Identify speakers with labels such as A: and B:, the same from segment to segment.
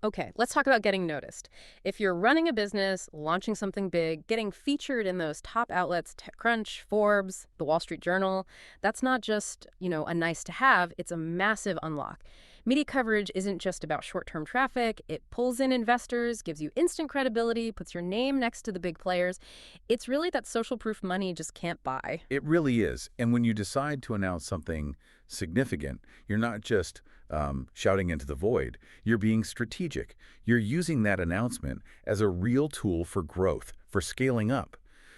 A: Okay, let's talk about getting noticed. If you're running a business, launching something big, getting featured in those top outlets, TechCrunch, Forbes, the Wall Street Journal, that's not just, a nice to have, it's a massive unlock. Media coverage isn't just about short-term traffic. It pulls in investors, gives you instant credibility, puts your name next to the big players. It's really that social proof money just can't buy.
B: It really is. And when you decide to announce something significant, you're not just shouting into the void. You're being strategic. You're using that announcement as a real tool for growth, for scaling up.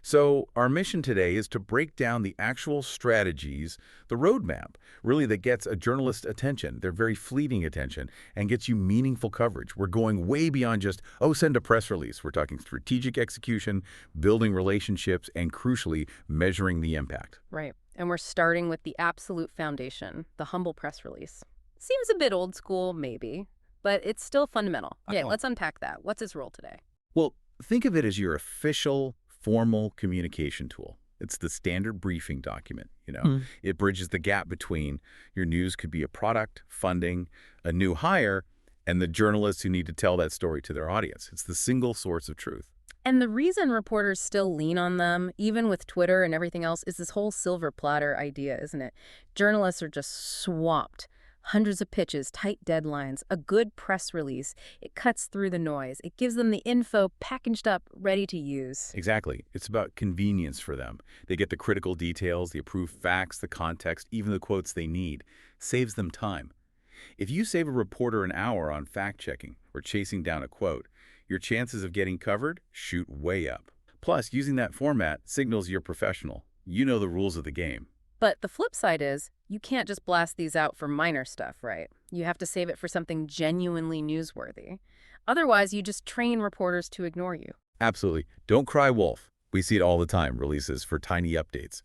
B: So our mission today is to break down the actual strategies, the roadmap, really that gets a journalist's attention, their very fleeting attention, and gets you meaningful coverage. We're going way beyond just, send a press release. We're talking strategic execution, building relationships, and crucially, measuring the impact.
A: Right. And we're starting with the absolute foundation, the humble press release. Seems a bit old school, maybe, but it's still fundamental. Okay, let's unpack that. What's its role today?
B: Well, think of it as your official formal communication tool. It's the standard briefing document, It bridges the gap between your news could be a product, funding, a new hire, and the journalists who need to tell that story to their audience. It's the single source of truth.
A: And the reason reporters still lean on them, even with Twitter and everything else, is this whole silver platter idea, isn't it? Journalists are just swamped. Hundreds of pitches, tight deadlines, a good press release. It cuts through the noise. It gives them the info packaged up, ready to use.
B: Exactly. It's about convenience for them. They get the critical details, the approved facts, the context, even the quotes they need. Saves them time. If you save a reporter an hour on fact-checking or chasing down a quote, your chances of getting covered shoot way up. Plus, using that format signals you're professional. You know the rules of the game.
A: But the flip side is, you can't just blast these out for minor stuff, right? You have to save it for something genuinely newsworthy. Otherwise, you just train reporters to ignore you.
B: Absolutely. Don't cry wolf. We see it all the time, releases for tiny updates.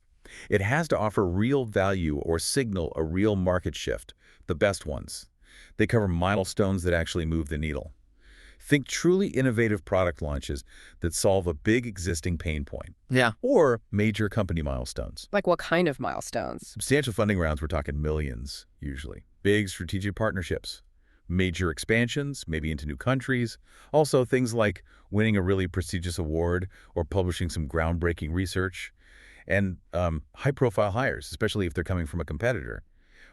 B: It has to offer real value or signal a real market shift, the best ones. They cover milestones that actually move the needle. Think truly innovative product launches that solve a big existing pain point.
A: Yeah.
B: Or major company milestones.
A: Like what kind of milestones?
B: Substantial funding rounds, we're talking millions, usually. Big strategic partnerships. Major expansions, maybe into new countries. Also things like winning a really prestigious award or publishing some groundbreaking research. And high-profile hires, especially if they're coming from a competitor.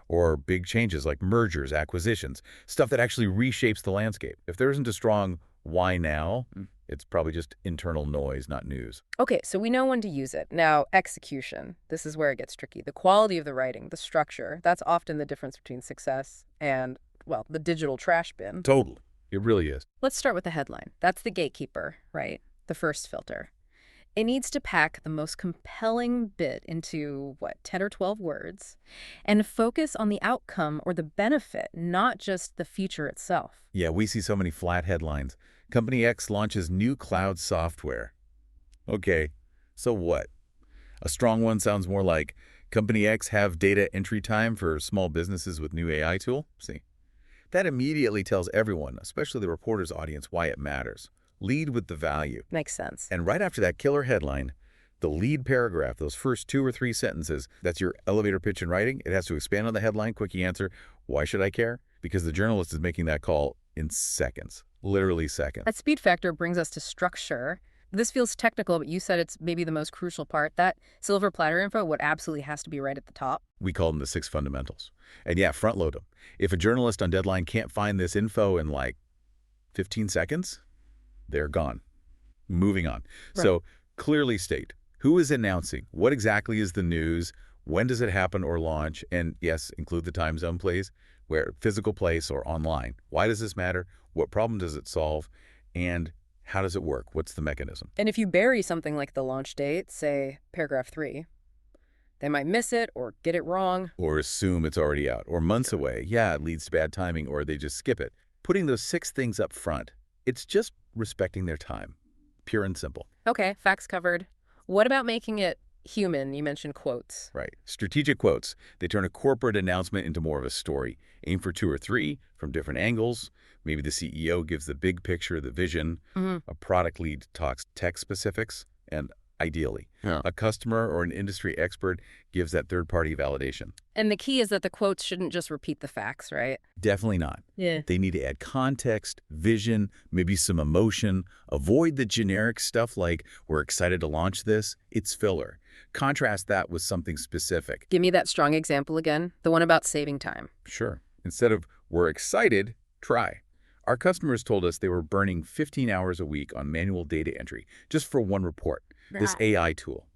B: Or big changes like mergers, acquisitions, stuff that actually reshapes the landscape. If there isn't a strong why now, it's probably just internal noise, not news.
A: Okay, so we know when to use it. Now, execution. This is where it gets tricky. The quality of the writing, the structure, that's often the difference between success and, the digital trash bin.
B: Totally. It really is.
A: Let's start with the headline. That's the gatekeeper, right? The first filter. It needs to pack the most compelling bit into, 10 or 12 words, and focus on the outcome or the benefit, not just the feature itself.
B: Yeah, we see so many flat headlines. Company X launches new cloud software. Okay, so what? A strong one sounds more like, Company X have data entry time for small businesses with new AI tool? See, that immediately tells everyone, especially the reporter's audience, why it matters. Lead with the value.
A: Makes sense.
B: And right after that killer headline, the lead paragraph, those first 2 or 3 sentences, that's your elevator pitch in writing. It has to expand on the headline, quickie answer. Why should I care? Because the journalist is making that call in seconds, literally seconds.
A: That speed factor brings us to structure. This feels technical, but you said it's maybe the most crucial part. That silver platter info, what absolutely has to be right at the top.
B: We call them the 6 fundamentals. And yeah, front load them. If a journalist on deadline can't find this info in 15 seconds, they're gone. Moving on. Right. So clearly state, who is announcing? What exactly is the news? When does it happen or launch? And yes, include the time zone, please, where physical place or online. Why does this matter? What problem does it solve? And how does it work? What's the mechanism?
A: And if you bury something like the launch date, say paragraph 3, they might miss it or get it wrong.
B: Or assume it's already out or months away. Yeah, it leads to bad timing or they just skip it. Putting those 6 things up front, it's just respecting their time. Pure and simple.
A: Okay, facts covered. What about making it human? You mentioned quotes.
B: Right. Strategic quotes. They turn a corporate announcement into more of a story. Aim for 2 or 3 from different angles. Maybe the CEO gives the big picture, the vision. A product lead talks tech specifics. And ideally.
C: Yeah.
B: A customer or an industry expert gives that third-party validation.
A: And the key is that the quotes shouldn't just repeat the facts, right?
B: Definitely not.
A: Yeah.
B: They need to add context, vision, maybe some emotion. Avoid the generic stuff like, we're excited to launch this. It's filler. Contrast that with something specific.
A: Give me that strong example again, the one about saving time.
B: Sure. Instead of, we're excited, try. Our customers told us they were burning 15 hours a week on manual data entry just for one report. This AI tool,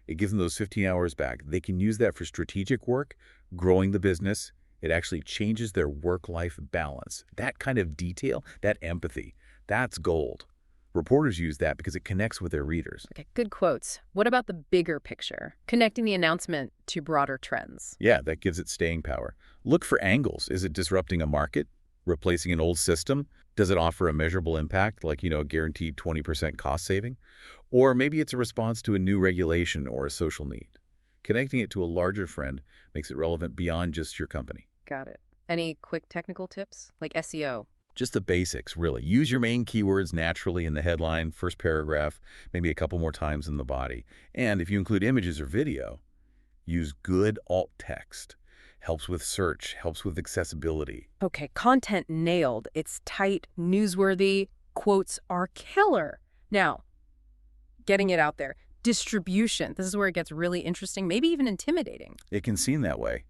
B: it gives them those 15 hours back. They can use that for strategic work, growing the business. It actually changes their work-life balance. That kind of detail, that empathy, that's gold. Reporters use that because it connects with their readers.
A: Okay, good quotes. What about the bigger picture? Connecting the announcement to broader trends.
B: Yeah, that gives it staying power. Look for angles. Is it disrupting a market? Replacing an old system? Does it offer a measurable impact, like, a guaranteed 20% cost saving? Or maybe it's a response to a new regulation or a social need. Connecting it to a larger trend makes it relevant beyond just your company.
A: Got it. Any quick technical tips, like SEO?
B: Just the basics, really. Use your main keywords naturally in the headline, first paragraph, maybe a couple more times in the body. And if you include images or video, use good alt text. Helps with search, helps with accessibility.
A: Okay, content nailed. It's tight, newsworthy. Quotes are killer. Now, getting it out there. Distribution. This is where it gets really interesting, maybe even intimidating.
B: It can seem that way,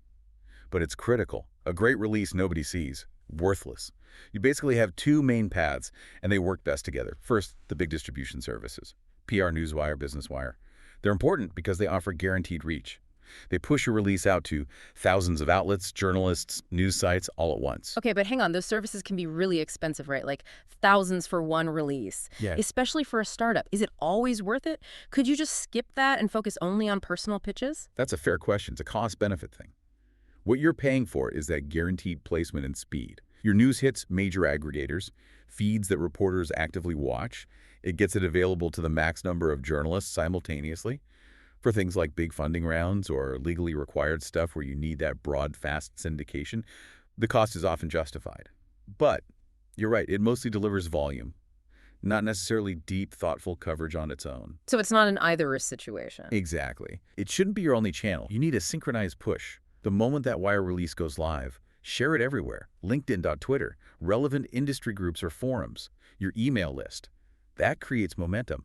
B: but it's critical. A great release nobody sees. Worthless. You basically have two main paths, and they work best together. First, the big distribution services. PR, Newswire, Business Wire. They're important because they offer guaranteed reach. They push your release out to thousands of outlets, journalists, news sites all at once.
A: Okay, but hang on. Those services can be really expensive, right? Like thousands for one release.
B: Yeah.
A: Especially for a startup. Is it always worth it? Could you just skip that and focus only on personal pitches?
B: That's a fair question. It's a cost-benefit thing. What you're paying for is that guaranteed placement and speed. Your news hits major aggregators, feeds that reporters actively watch. It gets it available to the max number of journalists simultaneously. For things like big funding rounds or legally required stuff where you need that broad, fast syndication, the cost is often justified. But you're right, it mostly delivers volume, not necessarily deep, thoughtful coverage on its own.
A: So it's not an either-or situation.
B: Exactly. It shouldn't be your only channel. You need a synchronized push. The moment that wire release goes live, share it everywhere. LinkedIn.Twitter, relevant industry groups or forums, your email list. That creates momentum.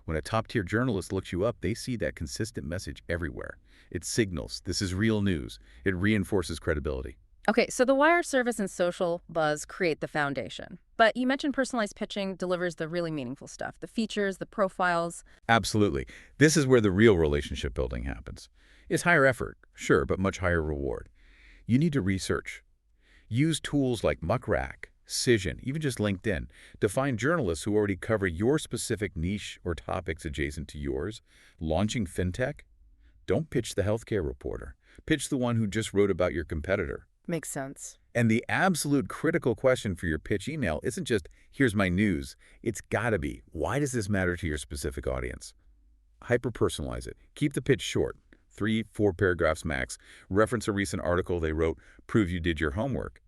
B: When a top-tier journalist looks you up, they see that consistent message everywhere. It signals this is real news. It reinforces credibility.
A: Okay, so the wire service and social buzz create the foundation. But you mentioned personalized pitching delivers the really meaningful stuff, the features, the profiles.
B: Absolutely. This is where the real relationship building happens. It's higher effort, sure, but much higher reward. You need to research. Use tools like Muckrack, Cision, even just LinkedIn, to find journalists who already cover your specific niche or topics adjacent to yours. Launching fintech? Don't pitch the healthcare reporter. Pitch the one who just wrote about your competitor.
A: Makes sense.
B: And the absolute critical question for your pitch email isn't just, here's my news. It's gotta be, why does this matter to your specific audience? Hyper-personalize it. Keep the pitch short, 3-4 paragraphs max. Reference a recent article they wrote, prove you did your homework.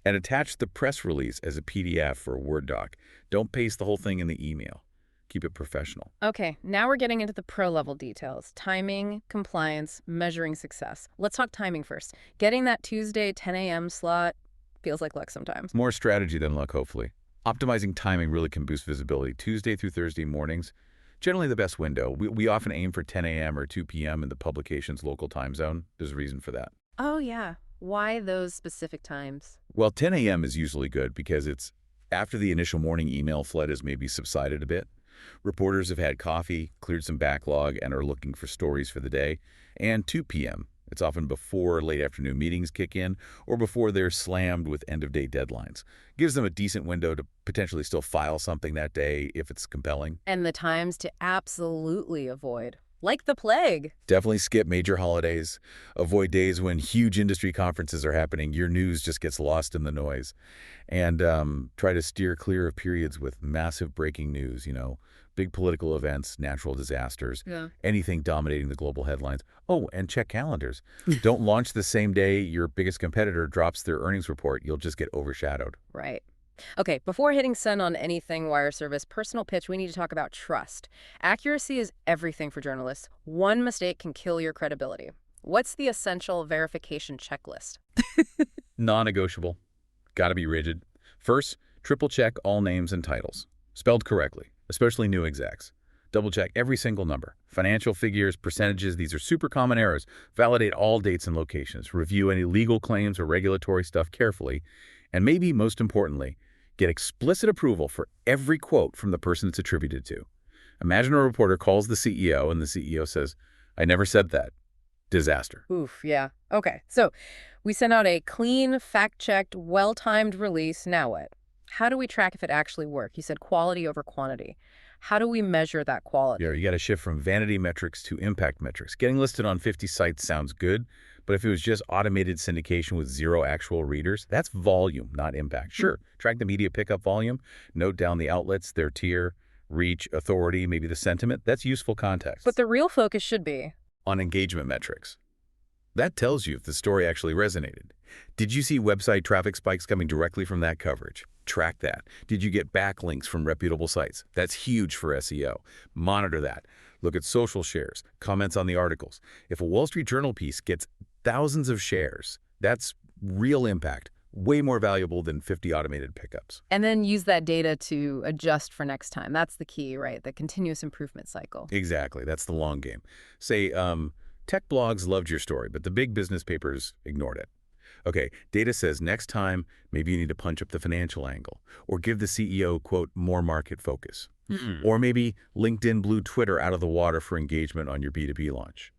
B: And attach the press release as a PDF or a Word doc. Don't paste the whole thing in the email. Keep it professional.
A: Okay, now we're getting into the pro-level details. Timing, compliance, measuring success. Let's talk timing first. Getting that Tuesday 10 a.m. slot feels like luck sometimes.
B: More strategy than luck, hopefully. Optimizing timing really can boost visibility. Tuesday through Thursday mornings, generally the best window. We often aim for 10 a.m. or 2 p.m. in the publication's local time zone. There's a reason for that.
A: Oh, yeah. Why those specific times?
B: Well, 10 a.m. is usually good because it's after the initial morning email flood has maybe subsided a bit. Reporters have had coffee, cleared some backlog, and are looking for stories for the day. And 2 p.m. It's often before late afternoon meetings kick in or before they're slammed with end-of-day deadlines. Gives them a decent window to potentially still file something that day if it's compelling.
A: And the times to absolutely avoid. Like the plague.
B: Definitely skip major holidays. Avoid days when huge industry conferences are happening. Your news just gets lost in the noise. And try to steer clear of periods with massive breaking news, big political events, natural disasters, anything dominating the global headlines. Oh, and check calendars. Don't launch the same day your biggest competitor drops their earnings report. You'll just get overshadowed.
A: Right. Okay, before hitting send on anything wire service, personal pitch, we need to talk about trust. Accuracy is everything for journalists. One mistake can kill your credibility. What's the essential verification checklist?
B: Non-negotiable. Got to be rigid. First, triple check all names and titles. Spelled correctly, especially new execs. Double check every single number. Financial figures, percentages, these are super common errors. Validate all dates and locations. Review any legal claims or regulatory stuff carefully. And maybe most importantly, get explicit approval for every quote from the person it's attributed to. Imagine a reporter calls the CEO and the CEO says, "I never said that." Disaster.
A: Oof, yeah. Okay, so we sent out a clean, fact-checked, well-timed release. Now what? How do we track if it actually worked? You said quality over quantity. How do we measure that quality?
B: Yeah, you got to shift from vanity metrics to impact metrics. Getting listed on 50 sites sounds good, but if it was just automated syndication with zero actual readers, that's volume, not impact. Sure, track the media pickup volume, note down the outlets, their tier, reach, authority, maybe the sentiment. That's useful context.
A: But the real focus should be
B: on engagement metrics. That tells you if the story actually resonated. Did you see website traffic spikes coming directly from that coverage? Track that. Did you get backlinks from reputable sites? That's huge for SEO. Monitor that. Look at social shares, comments on the articles. If a Wall Street Journal piece gets thousands of shares, that's real impact, way more valuable than 50 automated pickups.
A: and then use that data to adjust for next time. That's the key, right? The continuous improvement cycle.
B: Exactly. That's the long game. Say, tech blogs loved your story, but the big business papers ignored it. Okay, data says next time, maybe you need to punch up the financial angle or give the CEO, quote, more market focus. Or maybe LinkedIn blew Twitter out of the water for engagement on your B2B launch.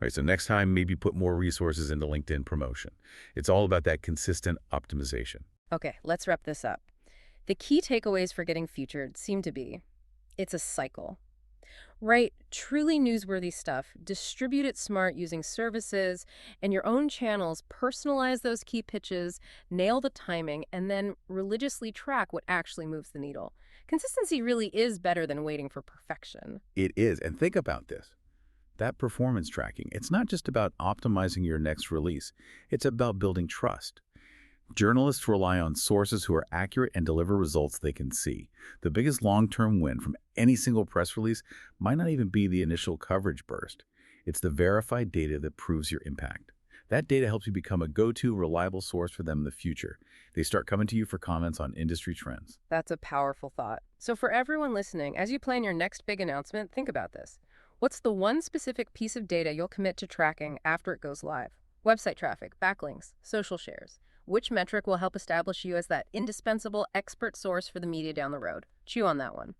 B: Right, so next time, maybe put more resources into LinkedIn promotion. It's all about that consistent optimization.
A: Okay, let's wrap this up. The key takeaways for getting featured seem to be, it's a cycle. Write truly newsworthy stuff, distribute it smart using services and your own channels, personalize those key pitches, nail the timing, and then religiously track what actually moves the needle. Consistency really is better than waiting for perfection.
B: It is, and think about this. That performance tracking, it's not just about optimizing your next release. It's about building trust. Journalists rely on sources who are accurate and deliver results they can see. The biggest long-term win from any single press release might not even be the initial coverage burst. It's the verified data that proves your impact. That data helps you become a go-to, reliable source for them in the future. They start coming to you for comments on industry trends.
A: That's a powerful thought. So for everyone listening, as you plan your next big announcement, think about this. What's the one specific piece of data you'll commit to tracking after it goes live? Website traffic, backlinks, social shares. Which metric will help establish you as that indispensable expert source for the media down the road? Chew on that one.